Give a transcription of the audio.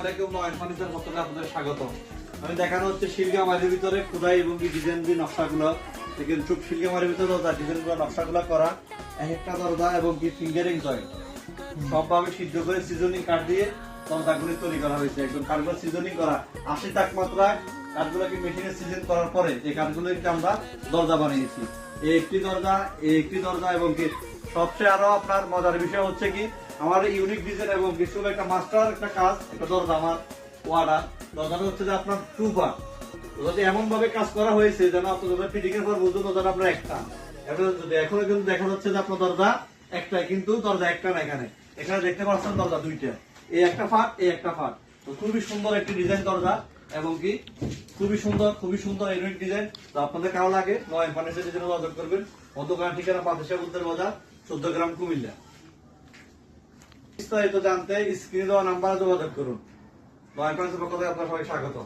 আপনাদের স্বাগত। আমি দেখানো হচ্ছে শিলগামারির ভিতরে খোদাই এবং ডিজাইন দিয়ে নকশাগুলো দেখেন, খুব শিলগামারির ভিতরে ডিজাইনগুলো নকশাগুলো করা, এক একটা দরজা এবং কি ফিঙ্গারিং জয়েন্ট সবভাবে সিদ্ধ করে সিজনিং কাঠ দিয়ে দরজাগুলি তৈরি করা হয়েছে। একদম কাঠগুলো সিজনিং করা 80 তাপমাত্রায় কাঠগুলোকে মেশিনে সিজন করার পরে এই কাঠগুলোকে আমরা দরজা বানিয়েছি। এই একটি দরজা এবং কি সবচেয়ে আরো আপনার মজার বিষয় হচ্ছে কি আমার ইউনিক ডিজাইন এবং কিছু একটা মাস্টার একটা কাজ একটা দরজা আমার ওয়ার্ডার দরজাটা হচ্ছে যে আপনার টু পার্ট যদি এমন ভাবে কাজ করা হয়েছে যেন আপনার ফিটিং এর পর বুঝুন দরজা আপনার একটা এখনো কিন্তু দেখা যাচ্ছে যে আপনার দরজা একটাই, কিন্তু দরজা একটা না, এখানে দেখতে পাচ্ছেন দরজা দুইটা, এই একটা ফাট এই একটা ফাট। তো খুবই সুন্দর একটি ডিজাইন দরজা এবং কি খুবই সুন্দর ইউনিক ডিজাইন। তো আপনাদের কারো লাগে নয়ন ফার্নিচার ডিজাইন যোগাযোগ করবেন। মধ্যখান ঠিকানা পাতিশা বুদ্ধের বাজার 14 গ্রাম কুমিল্লা। বিস্তারিত জানতে স্ক্রিনে দেওয়া নাম্বারে যোগাযোগ করুন। নয়ন ফার্নিচার পক্ষ থেকে আপনার সবাই স্বাগত।